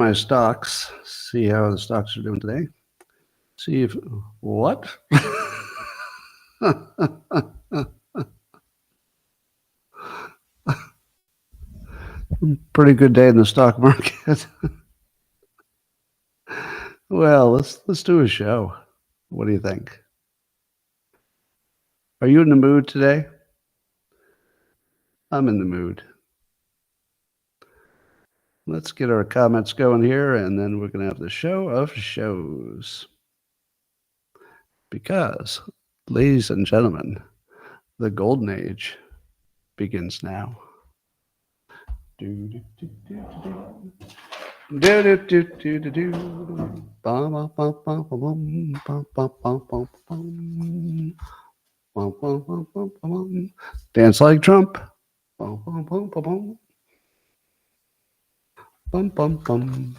My stocks, see how the stocks are doing today. See if what? Pretty good day in the stock market. Well, let's do a show. What do you think? Are you in the mood today? I'm in the mood. Let's get our comments going here, and then we're going to have the show of shows. Because, ladies and gentlemen, the golden age begins now. Do, do, do, do, do. Do do do do do do. Bum bum bum bum bum bum bum bum bum bum. Bum bum bum bum bum. Dance like Trump. Bum bum bum bum bum. Bum bum bum.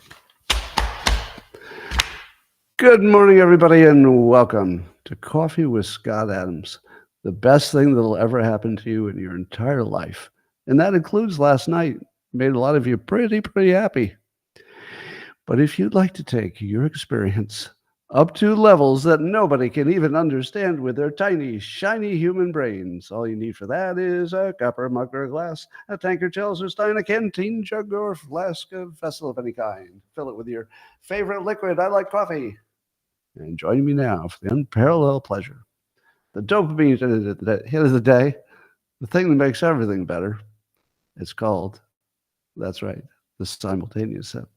Good morning, everybody, and welcome to Coffee with Scott Adams. The best thing that'll ever happen to you in your entire life, and that includes last night. Made a lot of you pretty happy. But if you'd like to take your experience up to levels that nobody can even understand with their tiny, shiny human brains, all you need for that is a cup or a mug or a glass, a tankard, chalice or stein, a canteen, jug or flask of vessel of any kind. Fill it with your favorite liquid. I like coffee. And join me now for the unparalleled pleasure. The dopamine at the end of the day, the thing that makes everything better, it's called, that's right, the simultaneous sip.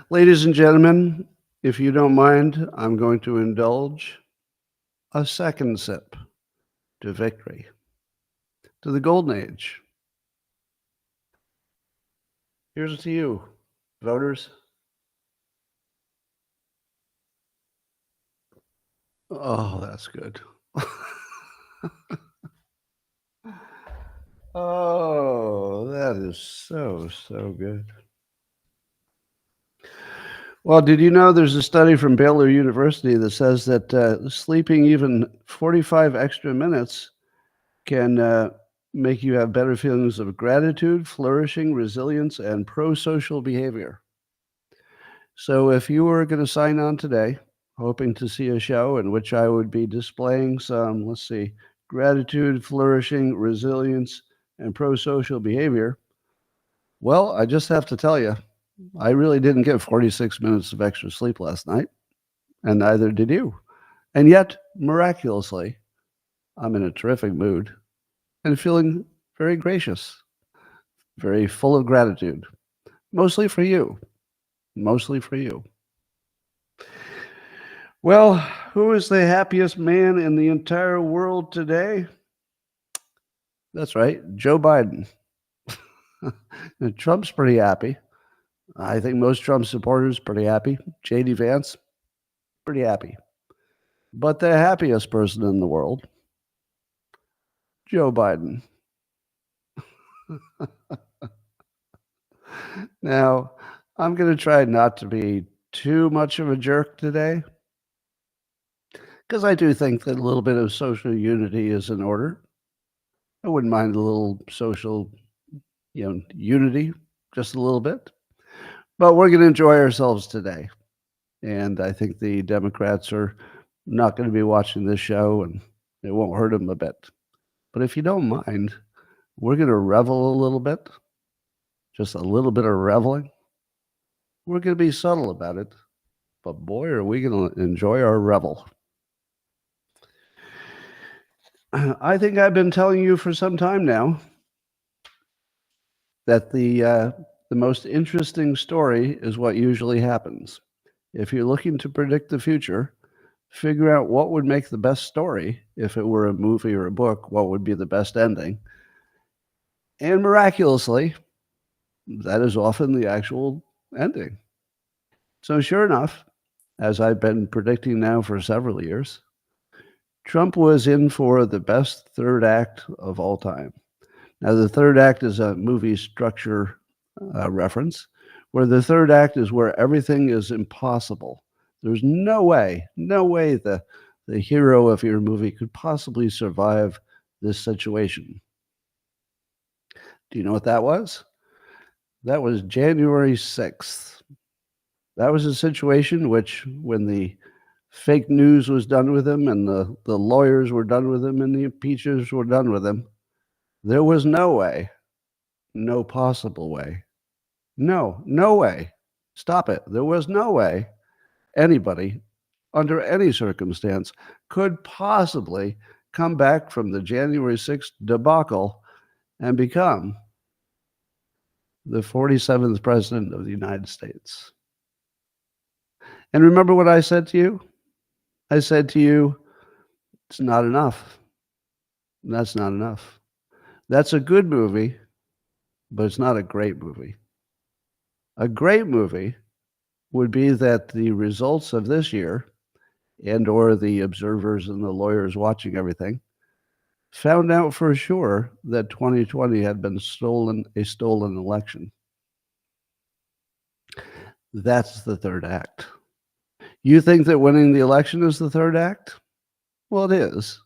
Ladies and gentlemen, if you don't mind, I'm going to indulge a second sip to victory, to the golden age. Here's to you, voters. Oh, that's good. Oh, that is so good. Well, did you know there's a study from Baylor University that says that sleeping even 45 extra minutes can make you have better feelings of gratitude, flourishing, resilience, and pro-social behavior. So if you were going to sign on today, hoping to see a show in which I would be displaying some, let's see, gratitude, flourishing, resilience, and pro-social behavior, well, I just have to tell you, I really didn't get 46 minutes of extra sleep last night, and neither did you. And yet, miraculously, I'm in a terrific mood and feeling very gracious, very full of gratitude, mostly for you. Mostly for you. Well, who is the happiest man in the entire world today? That's right, Joe Biden. Trump's pretty happy. I think most Trump supporters pretty happy. J.D. Vance, pretty happy. But the happiest person in the world, Joe Biden. Now, I'm going to try not to be too much of a jerk today, because I do think that a little bit of social unity is in order. I wouldn't mind a little social, unity, just a little bit. But we're going to enjoy ourselves today. And I think the Democrats are not going to be watching this show, and it won't hurt them a bit. But if you don't mind, we're going to revel a little bit, just a little bit of reveling. We're going to be subtle about it, but boy, are we going to enjoy our revel. I think I've been telling you for some time now that the most interesting story is what usually happens. If you're looking to predict the future, figure out what would make the best story. If it were a movie or a book, what would be the best ending? And miraculously, that is often the actual ending. So sure enough, as I've been predicting now for several years, Trump was in for the best third act of all time. Now, the third act is a movie structure reference, where the third act is where everything is impossible. There's no way the hero of your movie could possibly survive this situation. Do you know what that was? That was January 6th. That was a situation which, when the fake news was done with him and the lawyers were done with him and the impeachers were done with him, there was no way, no possible way, no way, stop it. There was no way anybody, under any circumstance, could possibly come back from the January 6th debacle and become the 47th president of the United States. And remember what I said to you? I said to you, it's not enough. That's not enough. That's a good movie, but it's not a great movie. A great movie would be that the results of this year and or the observers and the lawyers watching everything found out for sure that 2020 had been a stolen election. That's the third act. You think that winning the election is the third act? Well, it is.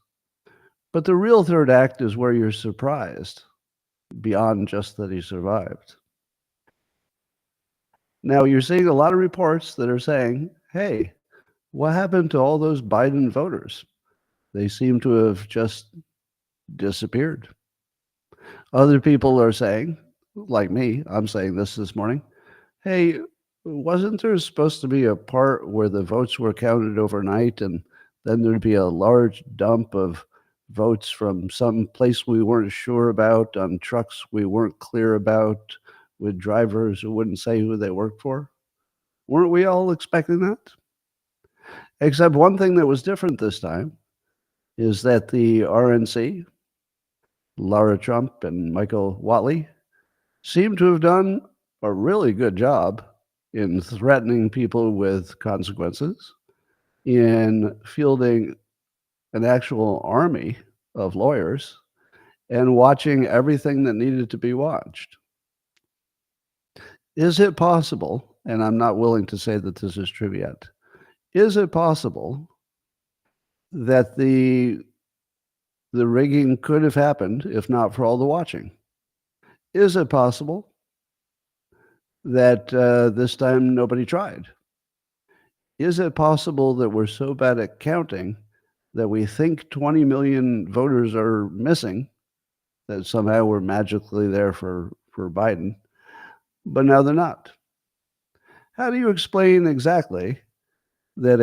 But the real third act is where you're surprised beyond just that he survived. Now, you're seeing a lot of reports that are saying, hey, what happened to all those Biden voters? They seem to have just disappeared. Other people are saying, like me, I'm saying this morning, hey, wasn't there supposed to be a part where the votes were counted overnight and then there'd be a large dump of votes from some place we weren't sure about on trucks we weren't clear about with drivers who wouldn't say who they worked for? Weren't we all expecting that? Except one thing that was different this time is that the RNC, Lara Trump and Michael Whatley, seem to have done a really good job in threatening people with consequences, in fielding an actual army of lawyers, and watching everything that needed to be watched. Is it possible, and I'm not willing to say that this is true yet, is it possible that the rigging could have happened if not for all the watching? Is it possible that this time nobody tried? Is it possible that we're so bad at counting that we think 20 million voters are missing, that somehow we're magically there for Biden, but now they're not? How do you explain exactly that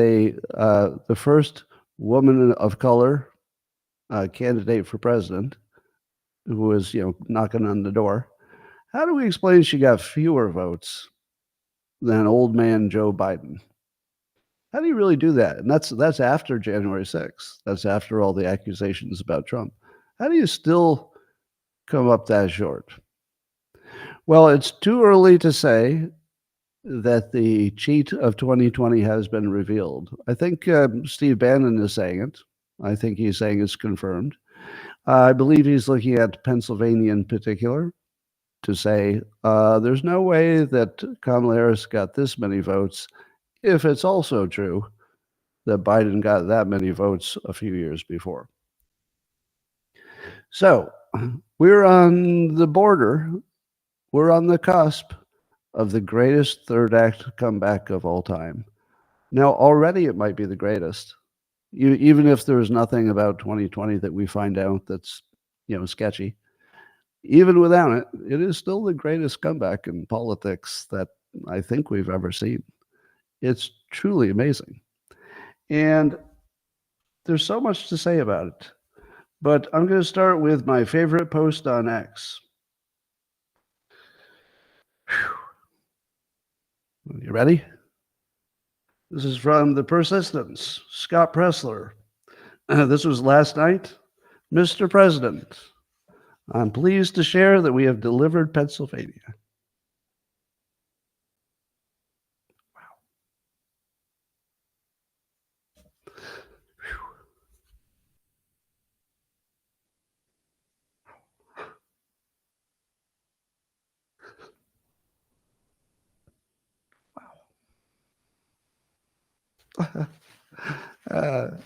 the first woman of color candidate for president, who was knocking on the door, how do we explain she got fewer votes than old man Joe Biden? How do you really do that? And that's after January 6th. That's after all the accusations about Trump. How do you still come up that short? Well, it's too early to say that the cheat of 2020 has been revealed. I think Steve Bannon is saying it. I think he's saying it's confirmed. I believe he's looking at Pennsylvania in particular to say there's no way that Kamala Harris got this many votes if it's also true that Biden got that many votes a few years before. So we're on the border, we're on the cusp of the greatest third act comeback of all time. Now, already it might be the greatest, even if there's nothing about 2020 that we find out that's sketchy. Even without it, it is still the greatest comeback in politics that I think we've ever seen. It's truly amazing. And there's so much to say about it. But I'm going to start with my favorite post on X. Whew. You ready? This is from The Persistence, Scott Pressler. This was last night. Mr. President, I'm pleased to share that we have delivered Pennsylvania.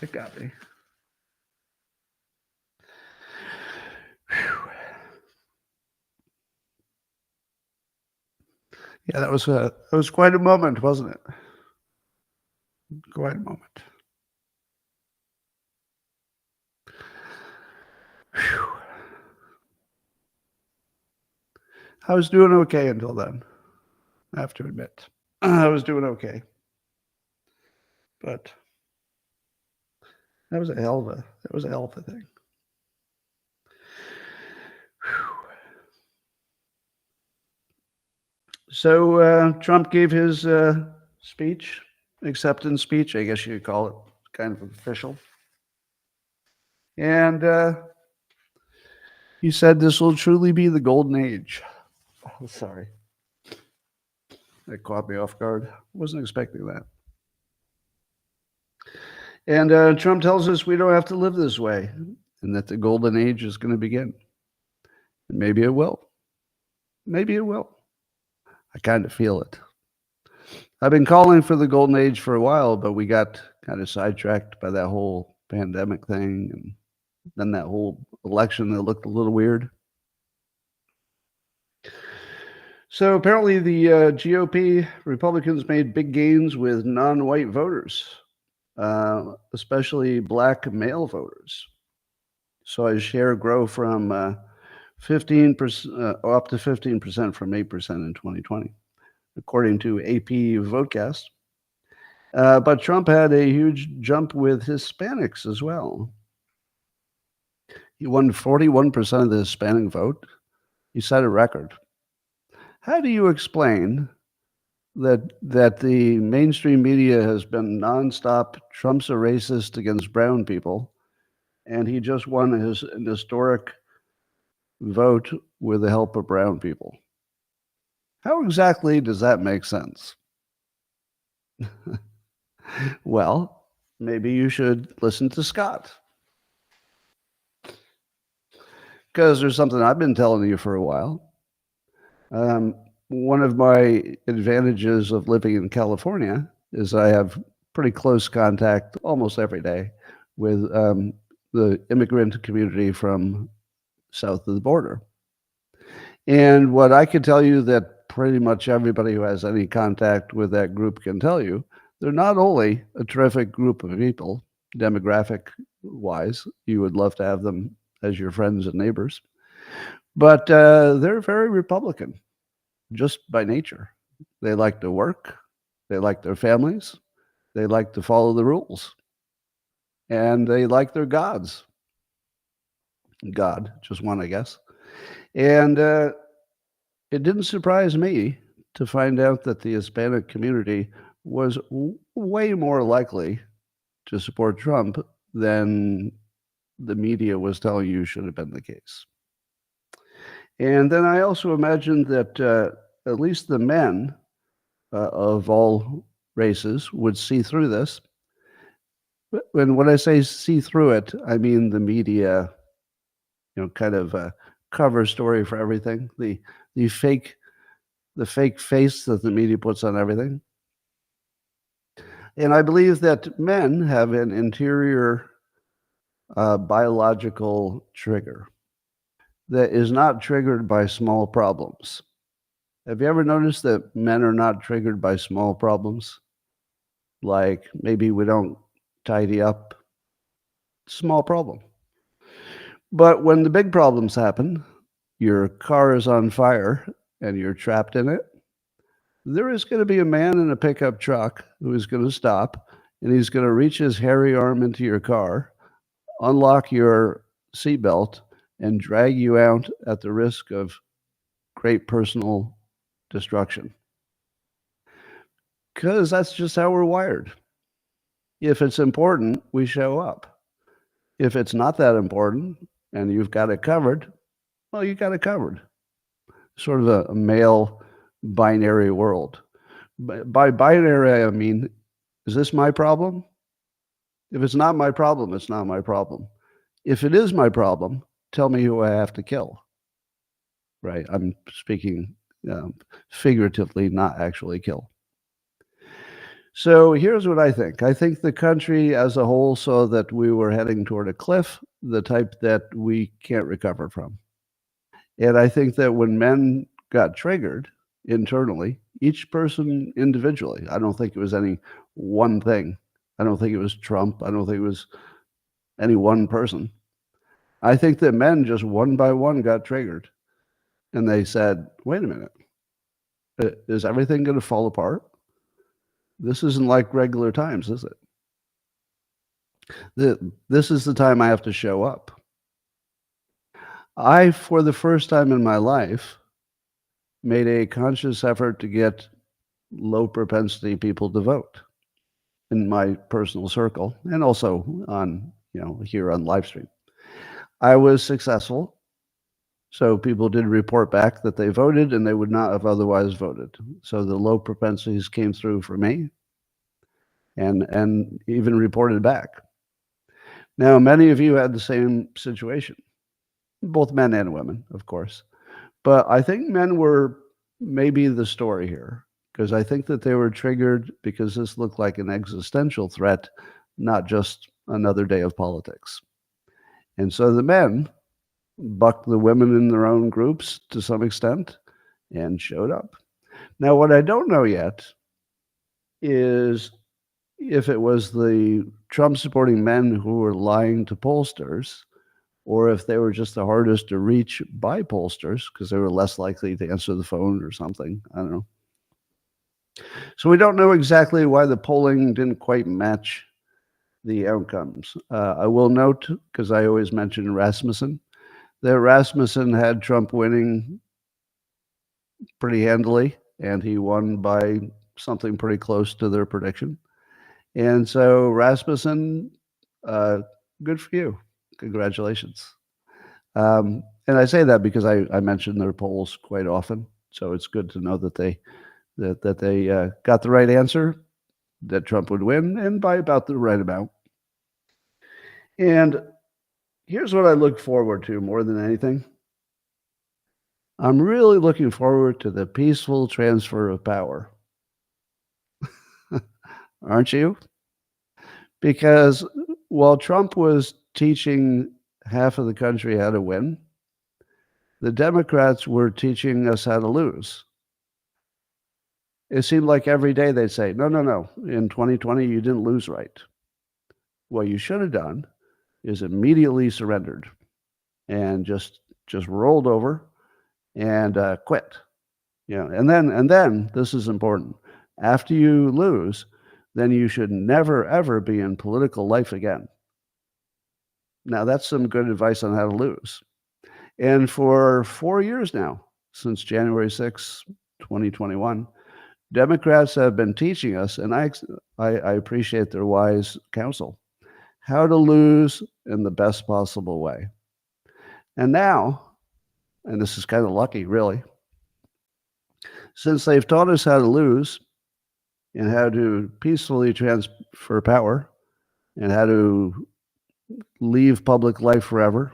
It got me. Yeah, that was quite a moment, wasn't it? Quite a moment. Phew. I was doing okay until then, I have to admit. I was doing okay, but that was a hell of a thing. Phew. So, Trump gave his, speech, acceptance speech, I guess you could call it, kind of official, and, he said this will truly be the golden age. Oh, sorry. That caught me off guard. Wasn't expecting that. And Trump tells us we don't have to live this way and that the golden age is going to begin. And maybe it will. Maybe it will. I kind of feel it. I've been calling for the golden age for a while, but we got kind of sidetracked by that whole pandemic thing and then that whole election that looked a little weird. So apparently the GOP Republicans made big gains with non-white voters, especially black male voters. So his share grow from 15% up to 15% from 8% in 2020, according to AP Votecast. But Trump had a huge jump with Hispanics as well. He won 41% of the Hispanic vote. He set a record. How do you explain that the mainstream media has been nonstop Trump's a racist against brown people, and he just won an historic vote with the help of brown people? How exactly does that make sense? Well, maybe you should listen to Scott, because there's something I've been telling you for a while. One of my advantages of living in California is I have pretty close contact almost every day with the immigrant community from south of the border. And what I can tell you that pretty much everybody who has any contact with that group can tell you, they're not only a terrific group of people, demographic wise, you would love to have them as your friends and neighbors, but they're very Republican just by nature. They like to work, they like their families, they like to follow the rules, and they like their gods. God, just one, I guess. And it didn't surprise me to find out that the Hispanic community was way more likely to support Trump than the media was telling you should have been the case. And then I also imagined that at least the men of all races would see through this. And when I say see through it, I mean the media, kind of a cover story for everything. The fake the fake face that the media puts on everything. And I believe that men have an interior biological trigger that is not triggered by small problems. Have you ever noticed that men are not triggered by small problems? Like maybe we don't tidy up, small problem. But when the big problems happen, your car is on fire and you're trapped in it, there is going to be a man in a pickup truck who is going to stop and he's going to reach his hairy arm into your car, unlock your seatbelt, and drag you out at the risk of great personal destruction. Because that's just how we're wired. If it's important, we show up. If it's not that important and you've got it covered, well, you got it covered. Sort of a male binary world. By binary, I mean, is this my problem? If it's not my problem, it's not my problem. If it is my problem, tell me who I have to kill. Right? I'm speaking figuratively, not actually kill. So here's what I think. I think the country as a whole saw that we were heading toward a cliff, the type that we can't recover from. And I think that when men got triggered, internally, each person individually. I don't think it was any one thing. I don't think it was Trump. I don't think it was any one person. I think that men just one by one got triggered and they said, wait a minute, is everything going to fall apart? This isn't like regular times, is it? This is the time I have to show up. I, for the first time in my life, made a conscious effort to get low propensity people to vote in my personal circle and also on, here on live stream. I was successful. So people did report back that they voted and they would not have otherwise voted. So the low propensities came through for me and even reported back. Now, many of you had the same situation, both men and women, of course. But I think men were maybe the story here, because I think that they were triggered because this looked like an existential threat, not just another day of politics. And so the men bucked the women in their own groups to some extent and showed up. Now, what I don't know yet is if it was the Trump supporting men who were lying to pollsters, or if they were just the hardest to reach by pollsters because they were less likely to answer the phone or something. I don't know. So we don't know exactly why the polling didn't quite match the outcomes. I will note, because I always mention Rasmussen, that Rasmussen had Trump winning pretty handily, and he won by something pretty close to their prediction. And so Rasmussen, good for you. Congratulations. And I say that because I mention their polls quite often. So it's good to know that they got the right answer, that Trump would win, and by about the right amount. And here's what I look forward to more than anything. I'm really looking forward to the peaceful transfer of power. Aren't you? Because while Trump was teaching half of the country how to win, the Democrats were teaching us how to lose. It seemed like every day they'd say, no, in 2020, you didn't lose right. What you should have done is immediately surrendered and just rolled over and quit. And then this is important. After you lose, then you should never, ever be in political life again. Now, that's some good advice on how to lose. And for 4 years now, since January 6, 2021, Democrats have been teaching us, and I appreciate their wise counsel, how to lose in the best possible way. And now, and this is kind of lucky, really, since they've taught us how to lose and how to peacefully transfer power and how to leave public life forever,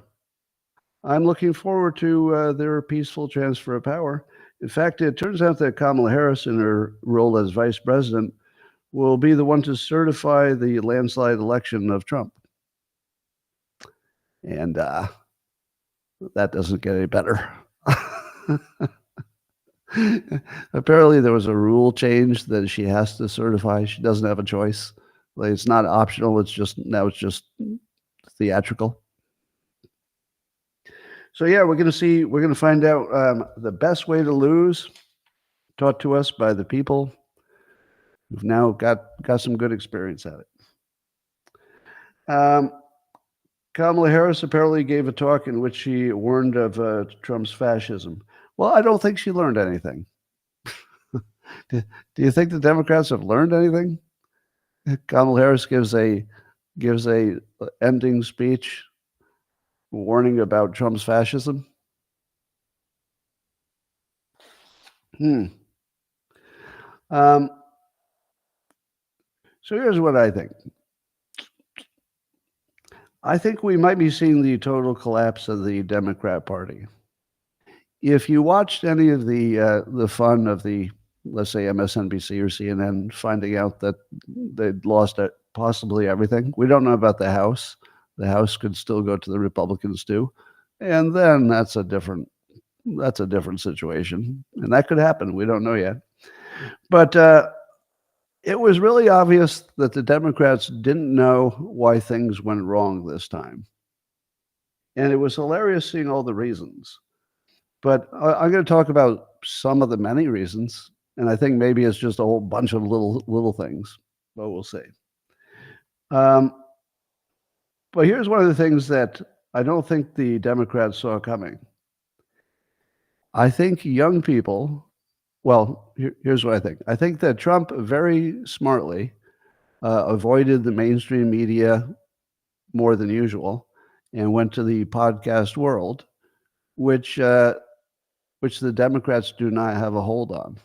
I'm looking forward to their peaceful transfer of power. In fact, it turns out that Kamala Harris, in her role as vice president, will be the one to certify the landslide election of Trump. And that doesn't get any better. Apparently, there was a rule change that she has to certify. She doesn't have a choice. Like, it's not optional. It's just theatrical. So yeah, we're going to find out the best way to lose, taught to us by the people who've now got some good experience at it. Kamala Harris apparently gave a talk in which she warned of Trump's fascism. Well, I don't think she learned anything. Do you think the Democrats have learned anything? Kamala Harris gives a ending speech warning about Trump's fascism. So here's what I think. I think we might be seeing the total collapse of the Democrat Party. If you watched any of the fun of the, let's say, MSNBC or CNN finding out that they'd lost possibly everything, we don't know about the House. The House could still go to the Republicans too, and then that's a different that's a different situation, and that could happen. We don't know yet. But it was really obvious that the Democrats didn't know why things went wrong this time. And it was hilarious seeing all the reasons. But I'm going to talk about some of the many reasons, and I think maybe it's just a whole bunch of little things, but we'll see. Um, but here's one of the things that I don't think the Democrats saw coming. I think young people, well, here's what I think. I think that Trump very smartly avoided the mainstream media more than usual and went to the podcast world, which which the Democrats do not have a hold on.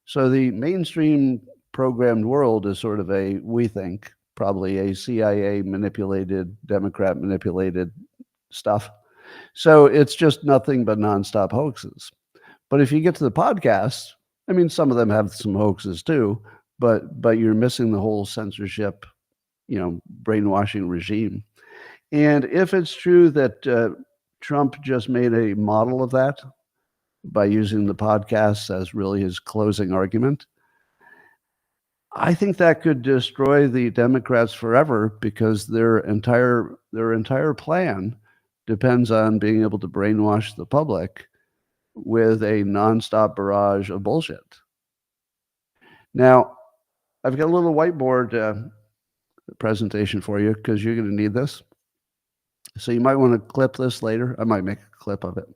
So the mainstream programmed world is sort of a, we think, probably a CIA manipulated, Democrat manipulated stuff. So it's just nothing but nonstop hoaxes. But if you get to the podcast, I mean, some of them have some hoaxes too, but you're missing the whole censorship, brainwashing regime. And if it's true that Trump just made a model of that by using the podcasts as really his closing argument, I think that could destroy the Democrats forever because their entire plan depends on being able to brainwash the public with a nonstop barrage of bullshit. Now, I've got a little whiteboard presentation for you because you're going to need this. So you might want to clip this later. I might make a clip of it.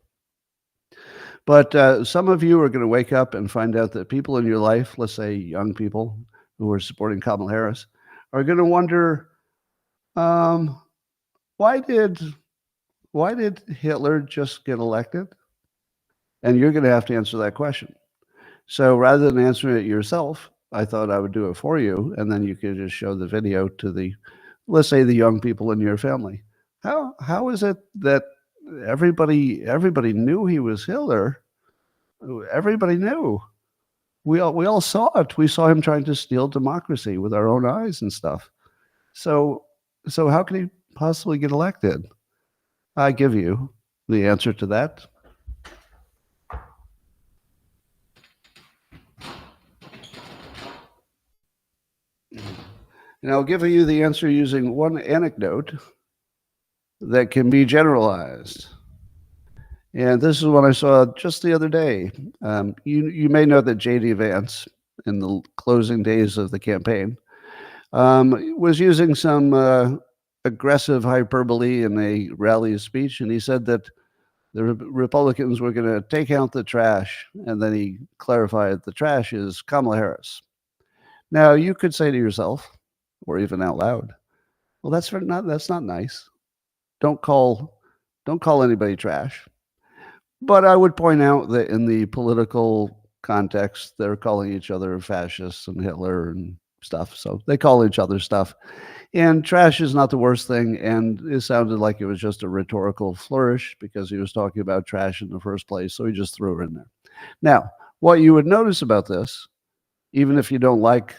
But some of you are going to wake up and find out that people in your life, let's say young people who are supporting Kamala Harris, are going to wonder, why did Hitler just get elected? And you're going to have to answer that question. So rather than answering it yourself, I thought I would do it for you, and then you could just show the video to the, let's say, the young people in your family. How is it that everybody knew he was Hitler? Everybody knew. We all saw it. We saw him trying to steal democracy with our own eyes and stuff. So how can he possibly get elected? I give you the answer to that. And I'll give you the answer using one anecdote that can be generalized. And this is what I saw just the other day. You may know that J.D. Vance, in the closing days of the campaign, was using some aggressive hyperbole in a rally speech, and he said that the Republicans were going to take out the trash, and then he clarified the trash is Kamala Harris. Now, you could say to yourself, or even out loud, well, that's not nice. Don't call anybody trash. But I would point out that in the political context, they're calling each other fascists and Hitler and stuff. So they call each other stuff. And trash is not the worst thing. And it sounded like it was just a rhetorical flourish because he was talking about trash in the first place. So he just threw it in there. Now, what you would notice about this, even if you don't like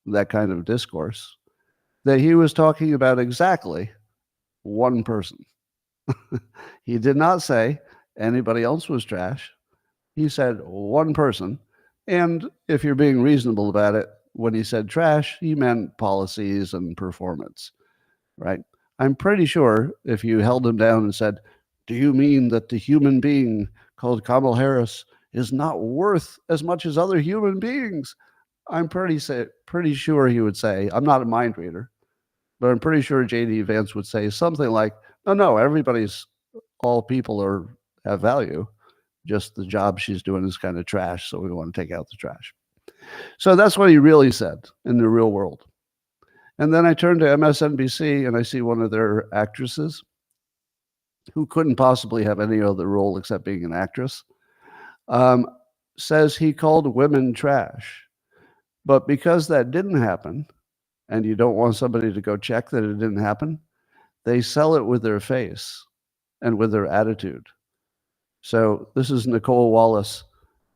that kind of discourse, that he was talking about exactly one person. He did not say anybody else was trash. He said one person. And if you're being reasonable about it, when he said trash, he meant policies and performance, right? I'm pretty sure if you held him down and said, do you mean that the human being called Kamala Harris is not worth as much as other human beings? I'm pretty sure he would say, I'm not a mind reader, but I'm pretty sure J.D. Vance would say something like, no, all people have value. Just the job she's doing is kind of trash, so we want to take out the trash. So that's what he really said in the real world. And then I turned to MSNBC and I see one of their actresses who couldn't possibly have any other role except being an actress, says he called women trash. But because that didn't happen, and you don't want somebody to go check that it didn't happen, they sell it with their face and with their attitude. So this is Nicole Wallace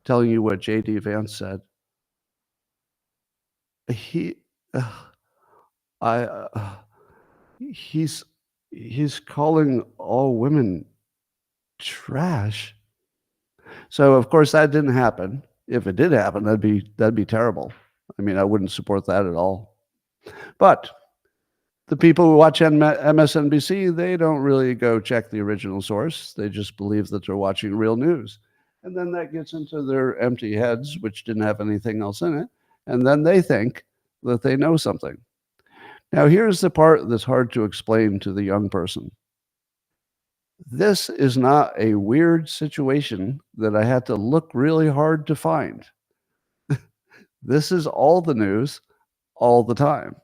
telling you what J.D. Vance said. He's calling all women trash. So of course that didn't happen. If it did happen, that'd be terrible. I mean, I wouldn't support that at all. But the people who watch MSNBC, they don't really go check the original source. They just believe that they're watching real news. And then that gets into their empty heads, which didn't have anything else in it. And then they think that they know something. Now, here's the part that's hard to explain to the young person. This is not a weird situation that I had to look really hard to find. This is all the news all the time.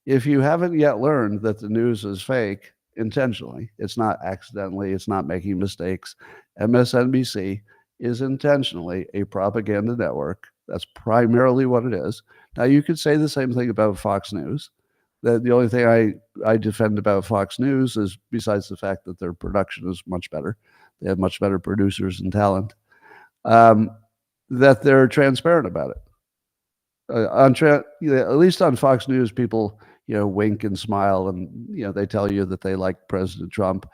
If you haven't yet learned that the news is fake intentionally, it's not accidentally, it's not making mistakes. MSNBC is intentionally a propaganda network. That's primarily what it is. Now, you could say the same thing about Fox News. The only thing I defend about Fox News is, besides the fact that their production is much better, they have much better producers and talent, that they're transparent about it. At least on Fox News, people wink and smile, and they tell you that they like President Trump,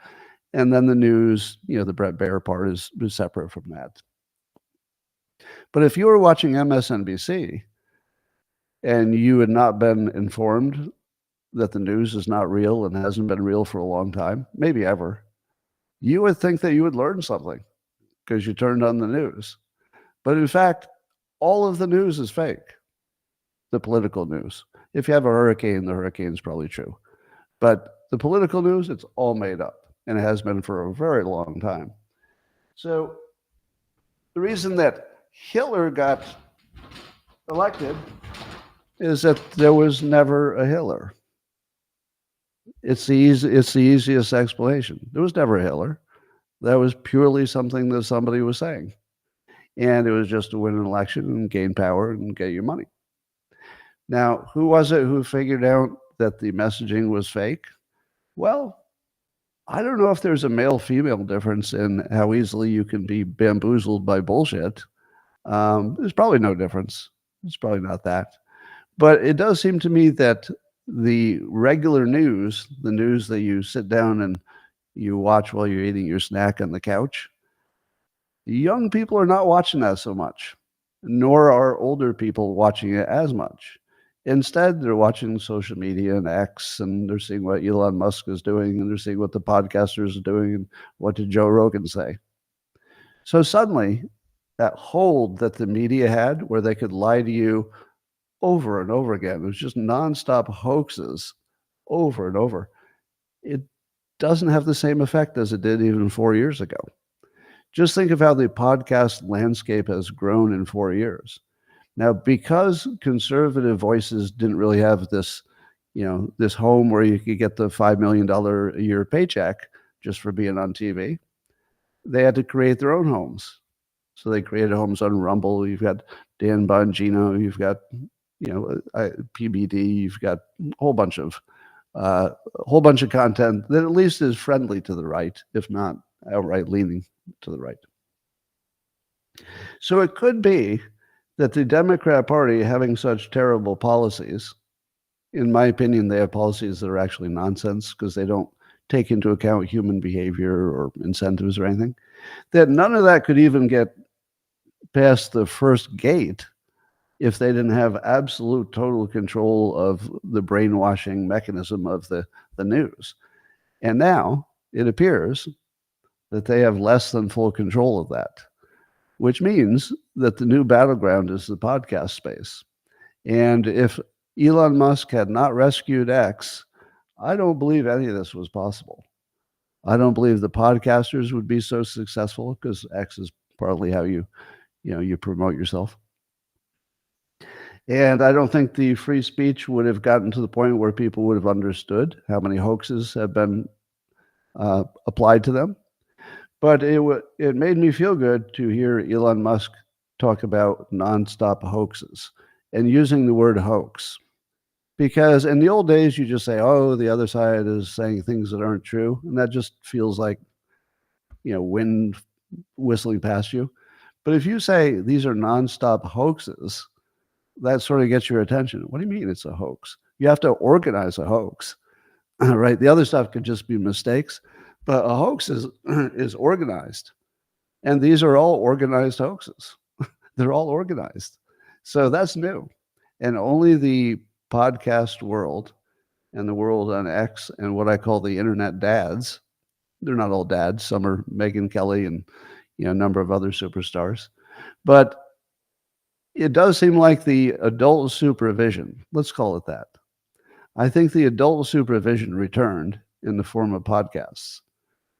and then the news, the Brett Baer part is separate from that. But if you were watching MSNBC and you had not been informed that the news is not real and hasn't been real for a long time, maybe ever, you would think that you would learn something because you turned on the news. But in fact, all of the news is fake. The political news. If you have a hurricane, the hurricane's probably true. But the political news, it's all made up, and it has been for a very long time. So the reason that Hitler got elected is that there was never a Hitler. It's the easiest explanation. There was never a Hitler. That was purely something that somebody was saying. And it was just to win an election and gain power and get your money. Now, who was it who figured out that the messaging was fake? Well, I don't know if there's a male-female difference in how easily you can be bamboozled by bullshit. There's probably no difference. It's probably not that. But it does seem to me that the regular news, the news that you sit down and you watch while you're eating your snack on the couch, young people are not watching that so much, nor are older people watching it as much. Instead, they're watching social media and X, and they're seeing what Elon Musk is doing, and they're seeing what the podcasters are doing, and what did Joe Rogan say. So suddenly, that hold that the media had, where they could lie to you over and over again, it was just nonstop hoaxes over and over. It doesn't have the same effect as it did even 4 years ago. Just think of how the podcast landscape has grown in 4 years. Now, because conservative voices didn't really have this, this home where you could get the $5 million a year paycheck just for being on TV, they had to create their own homes. So they created homes on Rumble. You've got Dan Bongino. You've got, PBD. You've got a whole bunch of content that at least is friendly to the right, if not outright leaning to the right. So it could be that the Democrat Party, having such terrible policies, in my opinion, they have policies that are actually nonsense because they don't take into account human behavior or incentives or anything, that none of that could even get past the first gate if they didn't have absolute total control of the brainwashing mechanism of the news. And now it appears that they have less than full control of that, which means that the new battleground is the podcast space. And if Elon Musk had not rescued X, I don't believe any of this was possible. I don't believe the podcasters would be so successful because X is partly how you promote yourself. And I don't think the free speech would have gotten to the point where people would have understood how many hoaxes have been applied to them. But it made me feel good to hear Elon Musk talk about nonstop hoaxes and using the word hoax. Because in the old days, you just say, oh, the other side is saying things that aren't true. And that just feels like, wind whistling past you. But if you say these are nonstop hoaxes, that sort of gets your attention. What do you mean it's a hoax? You have to organize a hoax, right? The other stuff could just be mistakes. But a hoax is organized. And these are all organized hoaxes. They're all organized. So that's new. And only the podcast world and the world on X and what I call the internet dads, they're not all dads. Some are Megyn Kelly and a number of other superstars. But it does seem like the adult supervision, let's call it that. I think the adult supervision returned in the form of podcasts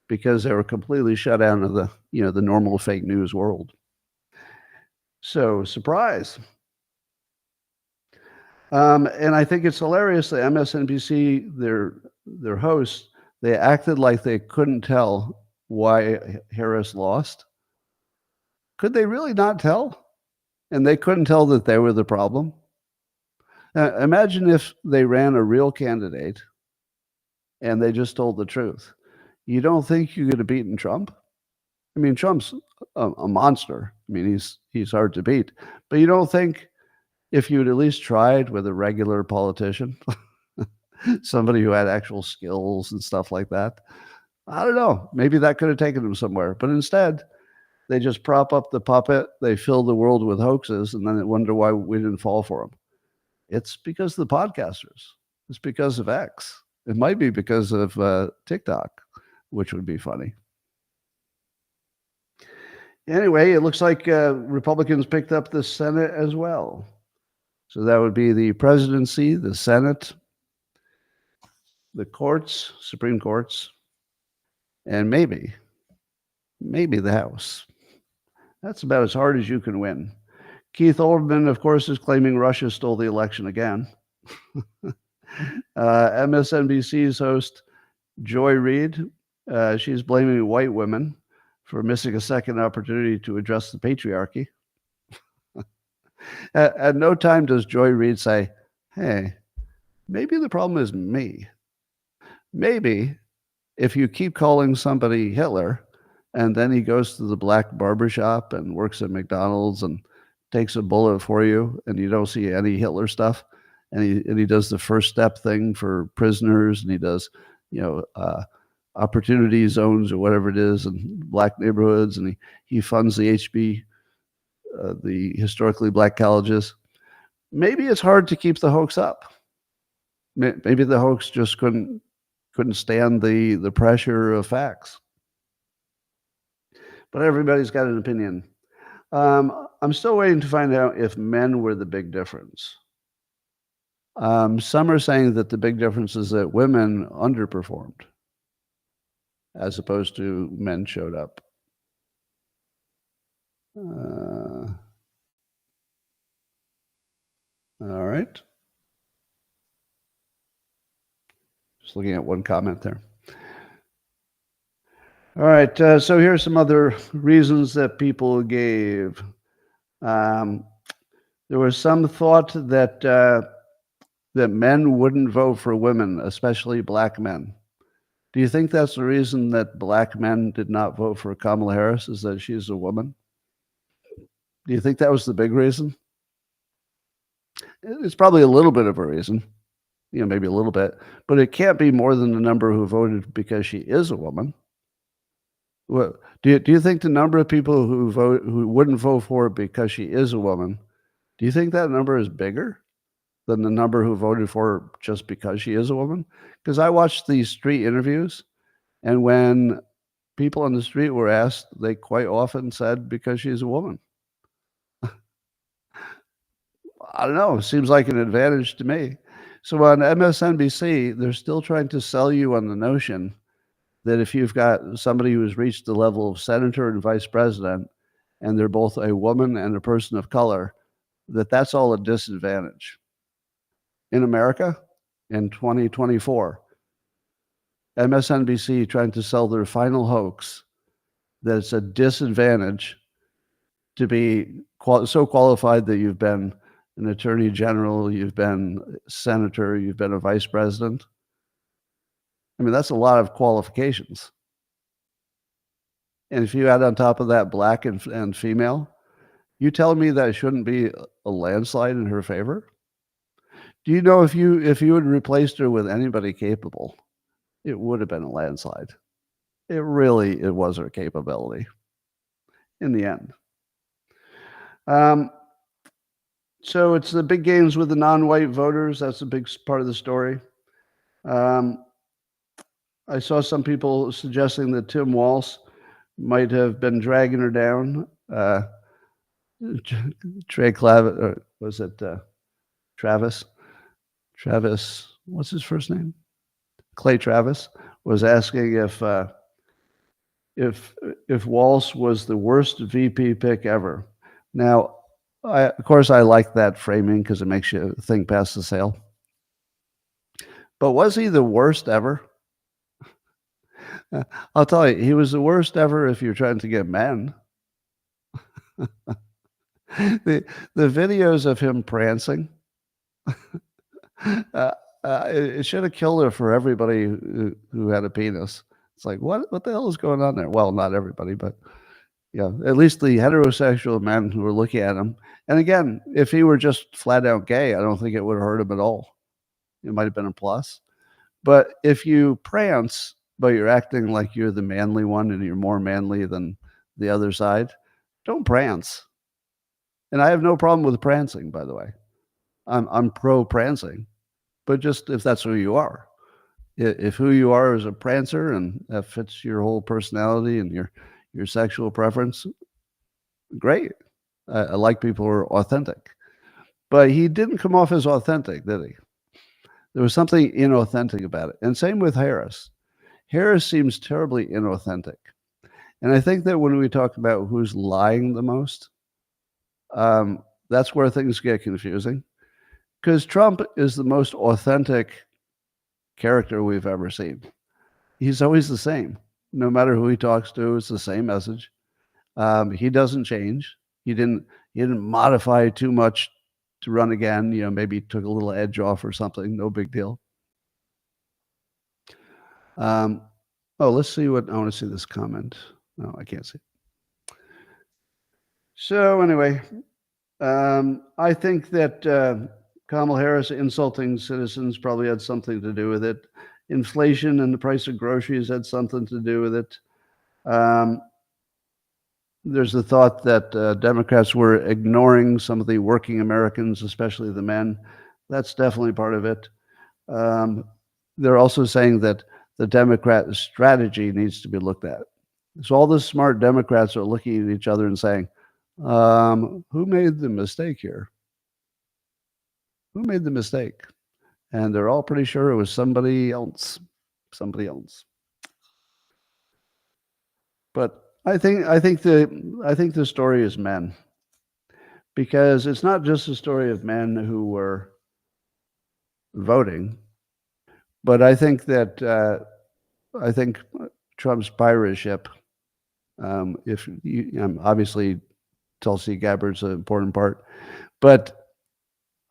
because they were completely shut out of the normal fake news world. So, surprise. And I think it's hilarious that MSNBC, their hosts, they acted like they couldn't tell why Harris lost. Could they really not tell? And they couldn't tell that they were the problem? Imagine if they ran a real candidate and they just told the truth. You don't think you could have beaten Trump? I mean, Trump's a monster. I mean, he's hard to beat. But you don't think if you'd at least tried with a regular politician, somebody who had actual skills and stuff like that, I don't know. Maybe that could have taken him somewhere. But instead, they just prop up the puppet. They fill the world with hoaxes, and then they wonder why we didn't fall for them. It's because of the podcasters. It's because of X. It might be because of TikTok, which would be funny. Anyway, it looks like Republicans picked up the Senate as well. So that would be the presidency, the Senate, the courts, Supreme Courts, and maybe the House. That's about as hard as you can win. Keith Olbermann, of course, is claiming Russia stole the election again. MSNBC's host, Joy Reid, she's blaming white women for missing a second opportunity to address the patriarchy. At no time does Joy Reid say, hey, maybe the problem is me. Maybe if you keep calling somebody Hitler and then he goes to the black barbershop and works at McDonald's and takes a bullet for you and you don't see any Hitler stuff, and he does the first step thing for prisoners, and he does, opportunity zones or whatever it is in black neighborhoods, and he funds the HB, the historically black colleges. Maybe it's hard to keep the hoax up. Maybe the hoax just couldn't stand the pressure of facts. But everybody's got an opinion. I'm still waiting to find out if men were the big difference. Some are saying that the big difference is that women underperformed as opposed to men showed up. All right. Just looking at one comment there. All right. So here's some other reasons that people gave. There was some thought that men wouldn't vote for women, especially black men. Do you think that's the reason that black men did not vote for Kamala Harris, is that she's a woman? Do you think that was the big reason? It's probably a little bit of a reason, maybe a little bit, but it can't be more than the number who voted because she is a woman. Well, do you think the number of people who wouldn't vote for her because she is a woman, do you think that number is bigger than the number who voted for her just because she is a woman? Because I watched these street interviews, and when people on the street were asked, they quite often said because she's a woman. I don't know. It seems like an advantage to me. So on MSNBC, they're still trying to sell you on the notion that if you've got somebody who's reached the level of senator and vice president, and they're both a woman and a person of color, that's all a disadvantage. In America, in 2024, MSNBC trying to sell their final hoax that it's a disadvantage to be so qualified that you've been an attorney general, you've been a senator, you've been a vice president. I mean, that's a lot of qualifications. And if you add on top of that black and female, you telling me that it shouldn't be a landslide in her favor? Do you know if you had replaced her with anybody capable, it would have been a landslide. It was her capability. in the end. So it's the big games with the non-white voters. That's a big part of the story. I saw some people suggesting that Tim Walz might have been dragging her down. Trey Clavis, or was it Travis? Travis, what's his first name? Clay Travis was asking if Walz was the worst VP pick ever. Now, of course, I like that framing because it makes you think past the sale. But was he the worst ever? I'll tell you, he was the worst ever if you're trying to get men. The videos of him prancing, it should have killed her for everybody who had a penis. It's like, what the hell is going on there? Well, not everybody, but yeah, at least the heterosexual men who were looking at him. And again, if he were just flat out gay, I don't think it would have hurt him at all. It might have been a plus. But if you prance, but you're acting like you're the manly one and you're more manly than the other side, don't prance. And I have no problem with prancing, by the way. I'm pro prancing, but just if that's who you are. If who you are is a prancer and that fits your whole personality and your sexual preference, great. I like people who are authentic. But he didn't come off as authentic, did he? There was something inauthentic about it. And same with Harris. Harris seems terribly inauthentic. And I think that when we talk about who's lying the most, that's where things get confusing. Because Trump is the most authentic character we've ever seen. He's always the same. No matter who he talks to, it's the same message. He doesn't change. He didn't modify too much to run again. You know, maybe took a little edge off or something. No big deal. Let's see what I want to see this comment. No, I can't see. So anyway, I think that Kamala Harris insulting citizens probably had something to do with it. Inflation and the price of groceries had something to do with it. There's the thought that Democrats were ignoring some of the working Americans, especially the men. That's definitely part of it. They're also saying that the Democrat strategy needs to be looked at. So all the smart Democrats are looking at each other and saying, who made the mistake here? Who made the mistake? And they're all pretty sure it was somebody else. Somebody else. But I think the story is men, because it's not just a story of men who were voting, but I think that Trump's pirate ship. If you, obviously Tulsi Gabbard's an important part, but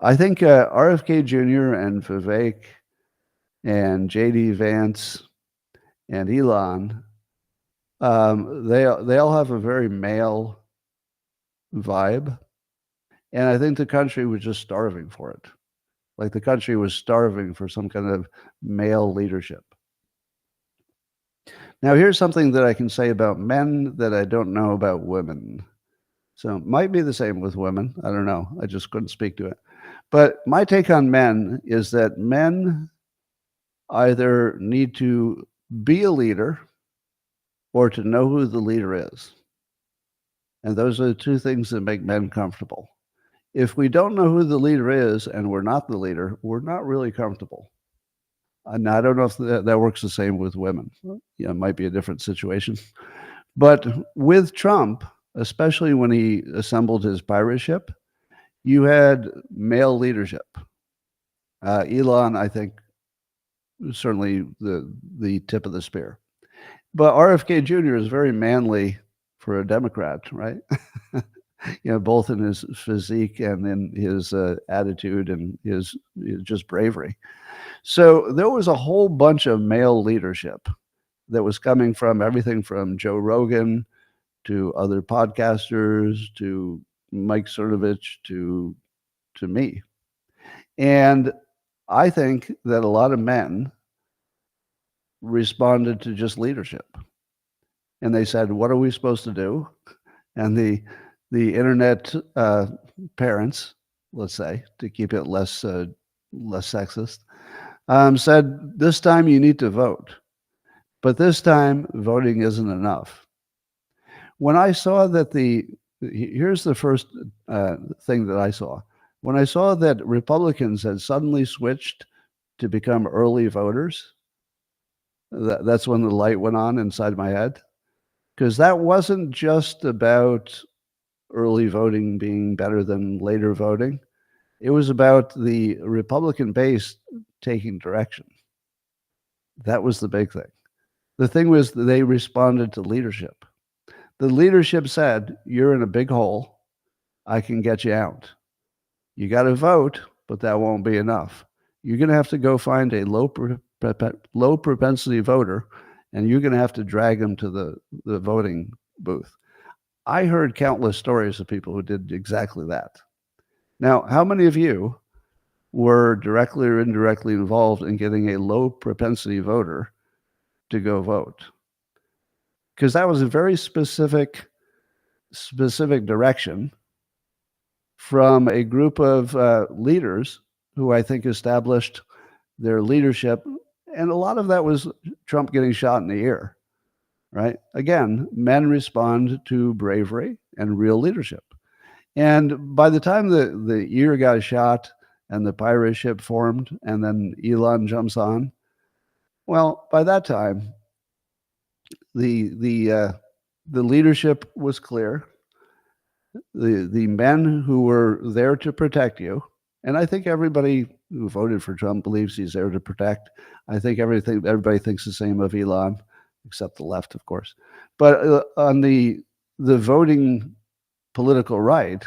I think RFK Jr. and Vivek and JD Vance and Elon, they all have a very male vibe, and I think the country was just starving for it. Like the country was starving for some kind of male leadership. Now, here's something that I can say about men that I don't know about women. So it might be the same with women. I don't know. I just couldn't speak to it. But my take on men is that men either need to be a leader or to know who the leader is. And those are the two things that make men comfortable. If we don't know who the leader is and we're not the leader, we're not really comfortable. And I don't know if that works the same with women. Yeah, it might be a different situation. But with Trump, especially when he assembled his pirate ship, you had male leadership. Elon, I think, certainly the tip of the spear. But RFK Jr. is very manly for a Democrat, right? Both in his physique and in his attitude and his just bravery. So there was a whole bunch of male leadership that was coming from everything from Joe Rogan to other podcasters to Mike Cernovich to me. And I think that a lot of men responded to just leadership. And they said, what are we supposed to do? and the internet parents, let's say, to keep it less sexist, said this time you need to vote, but this time voting isn't enough. When I saw that here's the first thing that I saw. When I saw that Republicans had suddenly switched to become early voters, that's when the light went on inside my head, because that wasn't just about early voting being better than later voting. It was about the Republican base taking direction. That was the big thing. The thing was that they responded to leadership. The leadership said, you're in a big hole. I can get you out. You got to vote, but that won't be enough. You're going to have to go find a low propensity voter, and you're going to have to drag them to the voting booth. I heard countless stories of people who did exactly that. Now, how many of you were directly or indirectly involved in getting a low propensity voter to go vote? Because that was a very specific direction from a group of leaders who I think established their leadership. And a lot of that was Trump getting shot in the ear, right? Again, men respond to bravery and real leadership. And by the time the ear got shot and the pirate ship formed and then Elon jumps on, well, by that time, the leadership was clear. The men who were there to protect you, and I think everybody who voted for Trump believes he's there to protect. I think everybody thinks the same of Elon, except the left, of course. But on the voting political right,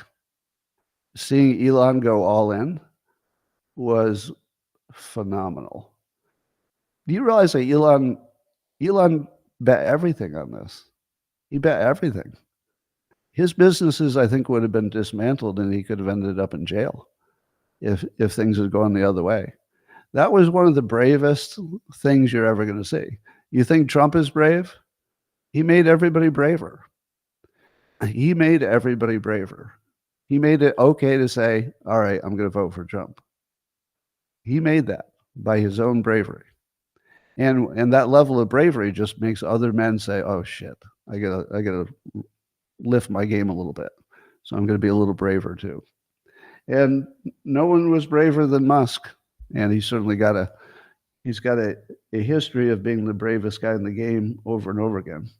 seeing Elon go all in was phenomenal. Do you realize that Elon bet everything on this? He bet everything. His businesses, I think, would have been dismantled, and he could have ended up in jail if things had gone the other way. That was one of the bravest things you're ever going to see. You think Trump is brave? He made everybody braver. He made everybody braver. He made it okay to say, all right, I'm going to vote for Trump. He made that by his own bravery. And that level of bravery just makes other men say, oh shit, I gotta lift my game a little bit. So I'm going to be a little braver too. And no one was braver than Musk. And he's certainly got a history of being the bravest guy in the game over and over again.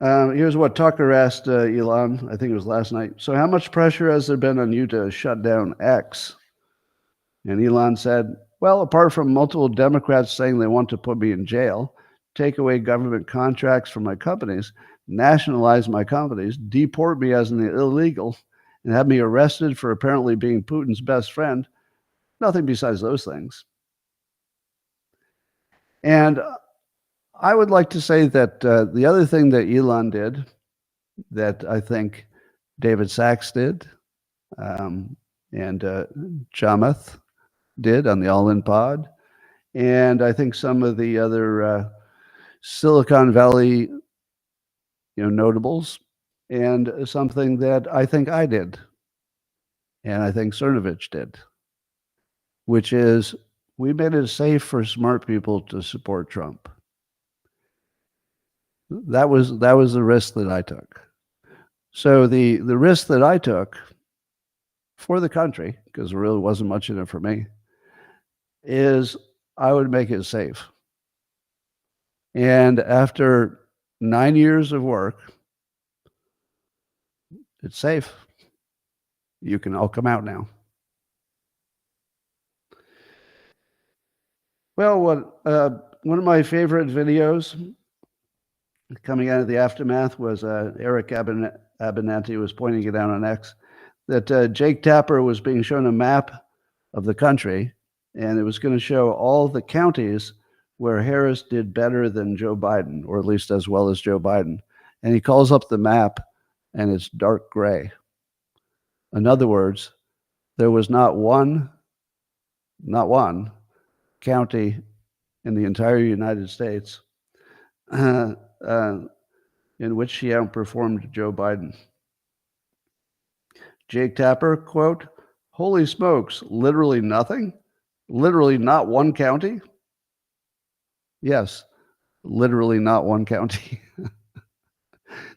Here's what Tucker asked Elon, I think it was last night. So how much pressure has there been on you to shut down X? And Elon said, well, apart from multiple Democrats saying they want to put me in jail, take away government contracts from my companies, nationalize my companies, deport me as an illegal, and have me arrested for apparently being Putin's best friend, nothing besides those things. And I would like to say that the other thing that Elon did that I think David Sachs did and Chamath did on the All In Pod, and I think some of the other Silicon Valley notables, and something that I think I did, and I think Cernovich did, which is we made it safe for smart people to support Trump. That was the risk that I took. So the risk that I took for the country, because there really wasn't much in it for me, is I would make it safe. And after 9 years of work, it's safe. You can all come out now. Well, one of my favorite videos coming out of the aftermath was Eric Abernathy was pointing it out on X, that Jake Tapper was being shown a map of the country, and it was going to show all the counties where Harris did better than Joe Biden, or at least as well as Joe Biden. And he calls up the map, and it's dark gray. In other words, there was not one county in the entire United States in which she outperformed Joe Biden. Jake Tapper, quote, "Holy smokes, literally nothing? Literally not one county?" Yes, literally not one county.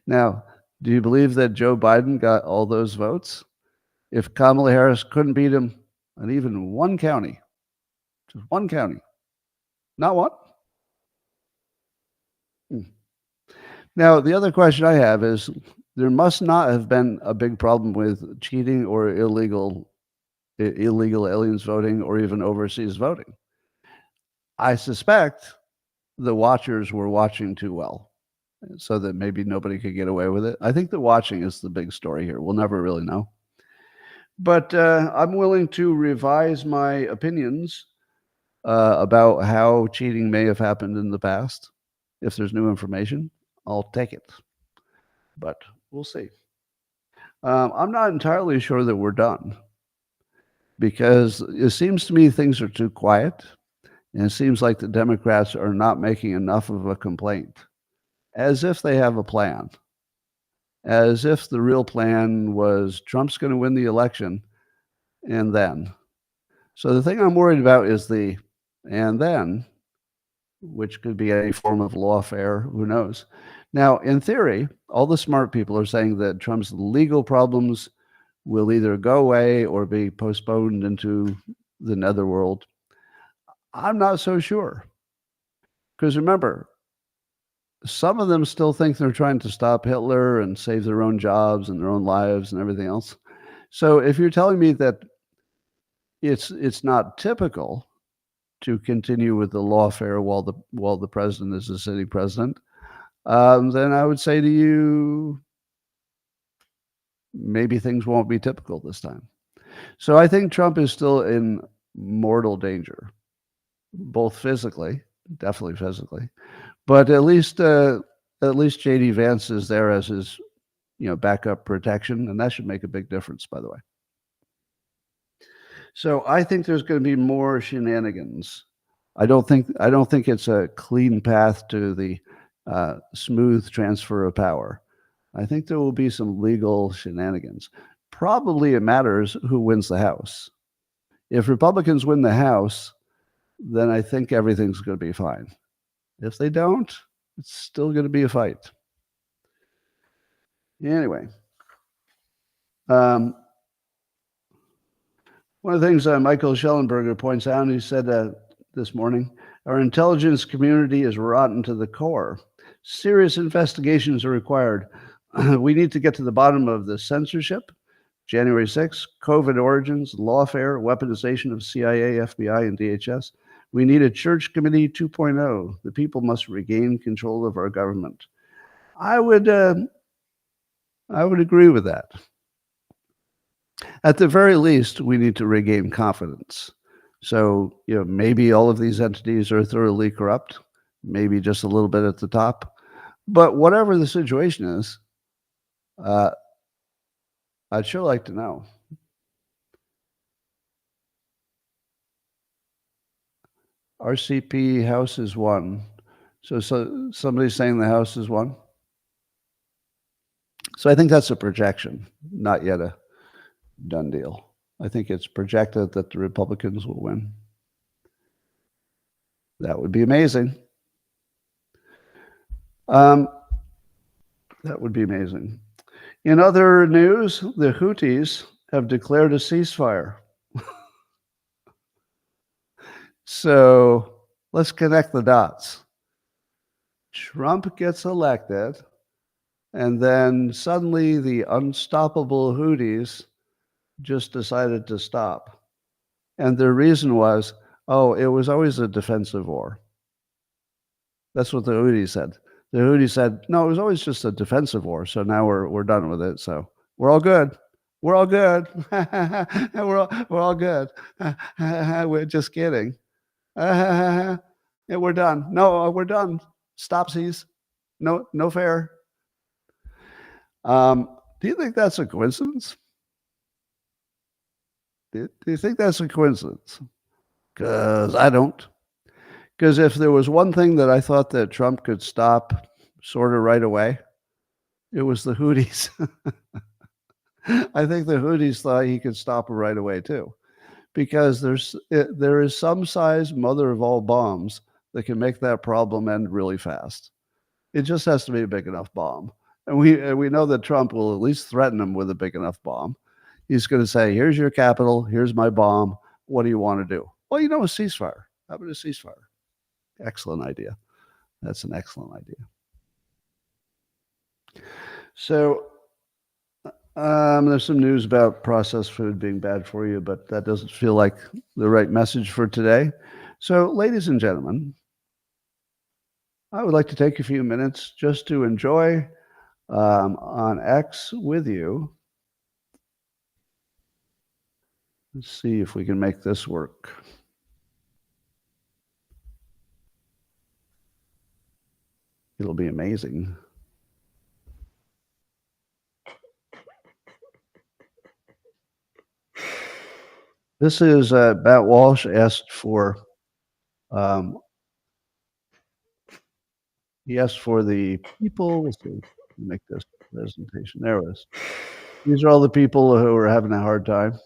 Now, do you believe that Joe Biden got all those votes? If Kamala Harris couldn't beat him in even one county, just one county, not one? Hmm. Now, the other question I have is there must not have been a big problem with cheating or illegal aliens voting or even overseas voting. I suspect the watchers were watching too well so that maybe nobody could get away with it. I think the watching is the big story here. We'll never really know. But I'm willing to revise my opinions about how cheating may have happened in the past. If there's new information, I'll take it. But we'll see. I'm not entirely sure that we're done because it seems to me things are too quiet. And it seems like the Democrats are not making enough of a complaint, as if they have a plan, as if the real plan was Trump's going to win the election and then. So the thing I'm worried about is the and then, which could be any form of lawfare, who knows. Now, in theory, all the smart people are saying that Trump's legal problems will either go away or be postponed into the netherworld. I'm not so sure. Because remember, some of them still think they're trying to stop Hitler and save their own jobs and their own lives and everything else. So if you're telling me that it's not typical to continue with the lawfare while the president is the sitting president, then I would say to you, maybe things won't be typical this time. So I think Trump is still in mortal danger, both physically, definitely physically, but at least JD Vance is there as his backup protection, and that should make a big difference, by the way. So I think there's going to be more shenanigans. I don't think it's a clean path to the smooth transfer of power. I think there will be some legal shenanigans. Probably it matters who wins the House. If Republicans win the House, then I think everything's going to be fine. If they don't, it's still going to be a fight. Anyway, one of the things Michael Schellenberger points out, and he said this morning, our intelligence community is rotten to the core. Serious investigations are required. We need to get to the bottom of the censorship, January 6th, COVID origins, lawfare, weaponization of CIA, FBI, and DHS. We need a church committee 2.0. The people must regain control of our government. I would agree with that. At the very least, we need to regain confidence. So, maybe all of these entities are thoroughly corrupt, maybe just a little bit at the top. But whatever the situation is, I'd sure like to know. RCP House is one. So somebody's saying the House is one. So I think that's a projection, not yet a done deal. I think it's projected that the Republicans will win. That would be amazing. That would be amazing. In other news, the Houthis have declared a ceasefire. So let's connect the dots. Trump gets elected, and then suddenly the unstoppable Houthis just decided to stop. And their reason was, it was always a defensive war. That's what the Houthis said. The Houthis said, no, it was always just a defensive war. So now we're done with it. So we're all good. We're all good. we're all good. We're just kidding. Yeah, we're done. No, we're done. Stopsies. No fair. Do you think that's a coincidence? Do you think that's a coincidence? Because I don't. Because if there was one thing that I thought that Trump could stop sort of right away, It was the Houthis. I think the Houthis thought he could stop it right away too, because there is some size mother of all bombs that can make that problem end really fast. It just has to be a big enough bomb, and we know that Trump will at least threaten him with a big enough bomb. He's going to say, "Here's your capital. Here's my bomb. What do you want to do?" Well, a ceasefire. How about a ceasefire? Excellent idea. That's an excellent idea. So there's some news about processed food being bad for you, but that doesn't feel like the right message for today. So, ladies and gentlemen, I would like to take a few minutes just to enjoy on X with you. Let's see if we can make this work. It'll be amazing. This is Bat Walsh asked for. He asked for the people. Let's see, make this presentation. There it is. These are all the people who are having a hard time.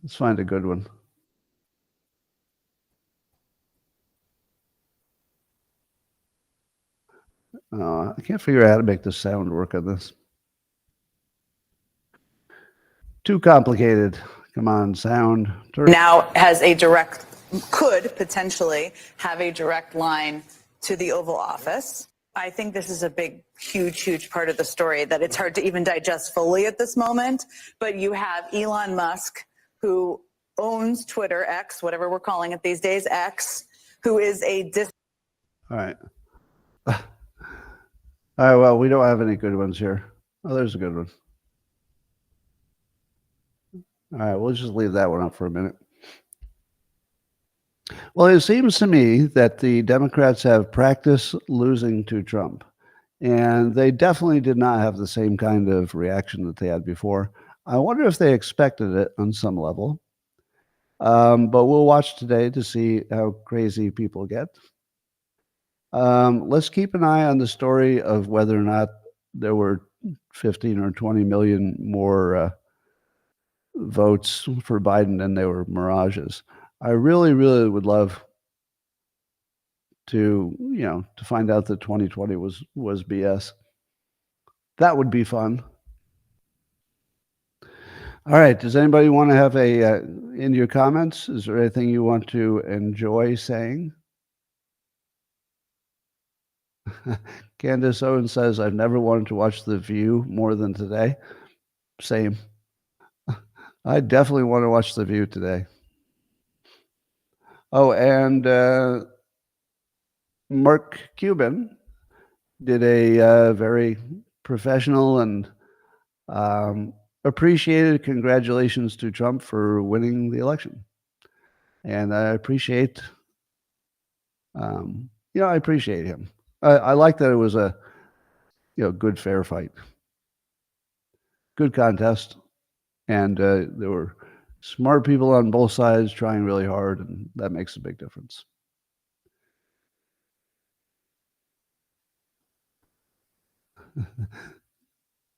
Let's find a good one. I can't figure out how to make the sound work on this. Too complicated. Come on, sound. Now could potentially have a direct line to the Oval Office. I think this is a big, huge part of the story that it's hard to even digest fully at this moment. But you have Elon Musk, who owns Twitter, X, whatever we're calling it these days, X, who is All right. All right, well, we don't have any good ones here. Oh, there's a good one. All right, we'll just leave that one up for a minute. Well, it seems to me that the Democrats have practiced losing to Trump, and they definitely did not have the same kind of reaction that they had before. I wonder if they expected it on some level, but we'll watch today to see how crazy people get. Let's keep an eye on the story of whether or not there were 15 or 20 million more votes for Biden than there were mirages. I really would love to, to find out that 2020 was BS. That would be fun. All right. Does anybody want to have in your comments? Is there anything you want to enjoy saying? Candace Owen says, I've never wanted to watch The View more than today. Same. I definitely want to watch The View today. Oh, and Mark Cuban did a very professional and appreciated congratulations to Trump for winning the election. And I appreciate, I appreciate him. I like that it was a, good, fair fight. Good contest. And there were smart people on both sides trying really hard, and that makes a big difference.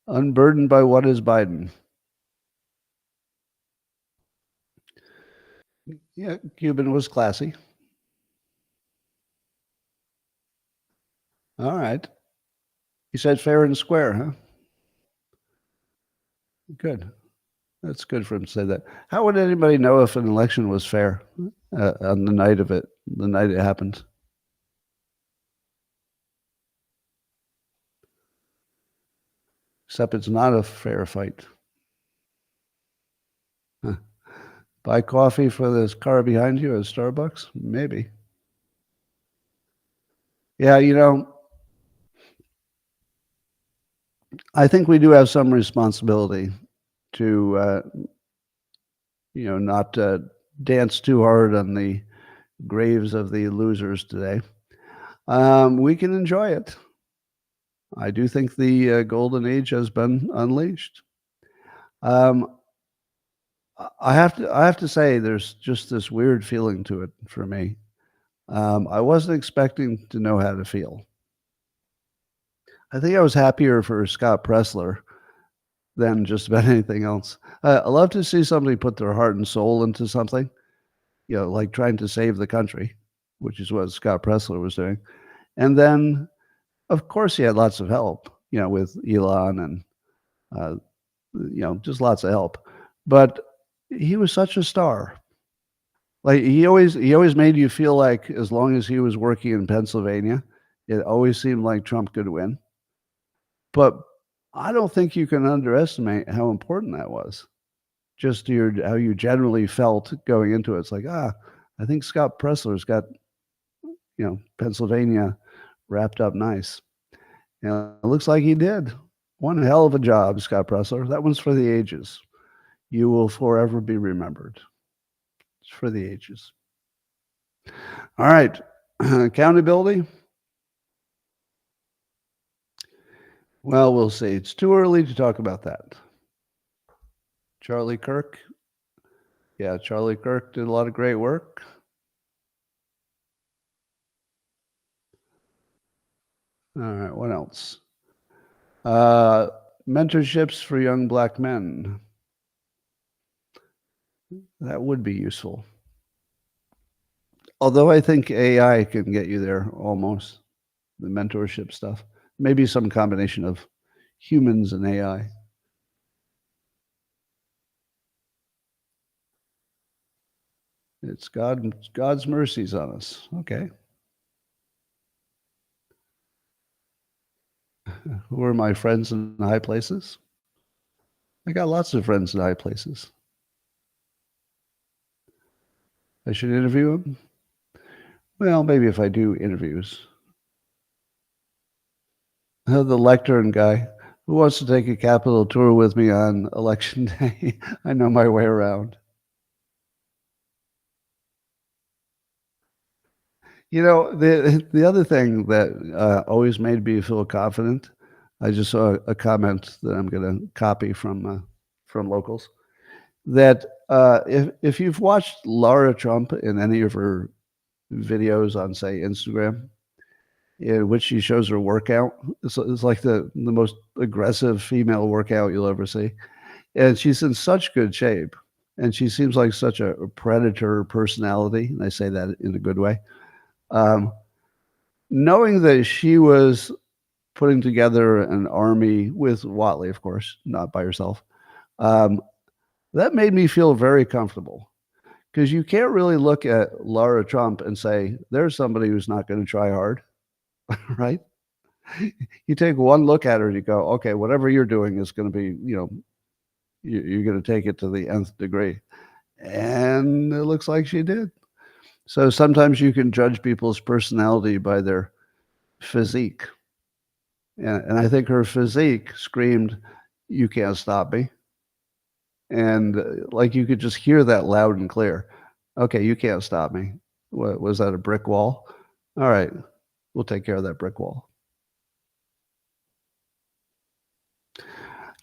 Unburdened by what is Biden? Yeah, Cuban was classy. All right. He said fair and square, huh? Good. That's good for him to say that. How would anybody know if an election was fair on the night of it, the night it happened? Except it's not a fair fight. Huh. Buy coffee for this car behind you at Starbucks? Maybe. Yeah, I think we do have some responsibility to, not dance too hard on the graves of the losers today. We can enjoy it. I do think the golden age has been unleashed. I have to say, there's just this weird feeling to it for me. I wasn't expecting to know how to feel. I think I was happier for Scott Pressler than just about anything else. I love to see somebody put their heart and soul into something, like trying to save the country, which is what Scott Pressler was doing. And then, of course, he had lots of help, with Elon and, just lots of help. But he was such a star. Like he always made you feel like as long as he was working in Pennsylvania, it always seemed like Trump could win. But I don't think you can underestimate how important that was. Just how you generally felt going into it. It's like, I think Scott Pressler's got, Pennsylvania wrapped up nice. And it looks like he did. One hell of a job, Scott Pressler. That one's for the ages. You will forever be remembered. It's for the ages. All right. Accountability. Well, we'll see. It's too early to talk about that. Charlie Kirk. Yeah, Charlie Kirk did a lot of great work. All right, what else? Mentorships for young Black men. That would be useful. Although I think AI can get you there almost, the mentorship stuff. Maybe some combination of humans and AI. It's God's mercies on us. Okay. Who are my friends in high places? I got lots of friends in high places. I should interview them? Well, maybe if I do interviews. The lectern guy who wants to take a Capitol tour with me on election day. I know my way around. The other thing that always made me feel confident, I just saw a comment that I'm going to copy from locals, that if you've watched Lara Trump in any of her videos on, say, Instagram, in which she shows her workout, it's like the most aggressive female workout you'll ever see. And she's in such good shape. And she seems like such a predator personality. And I say that in a good way. Knowing that she was putting together an army with Watley, of course, not by herself, that made me feel very comfortable, because you can't really look at Lara Trump and say, there's somebody who's not going to try hard, right? You take one look at her and you go, okay, whatever you're doing is going to be, you're going to take it to the nth degree. And it looks like she did. So sometimes you can judge people's personality by their physique. And I think her physique screamed, you can't stop me. And like you could just hear that loud and clear. Okay, you can't stop me. What was that, a brick wall? All right, we'll take care of that brick wall.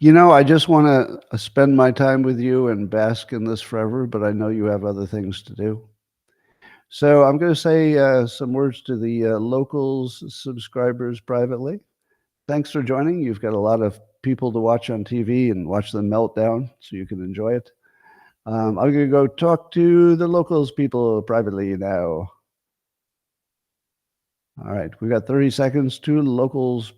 I just want to spend my time with you and bask in this forever, but I know you have other things to do. So I'm going to say some words to the locals subscribers privately. Thanks for joining. You've got a lot of people to watch on TV and watch them melt down, so you can enjoy it. I'm going to go talk to the locals people privately now. All right, we got 30 seconds to locals.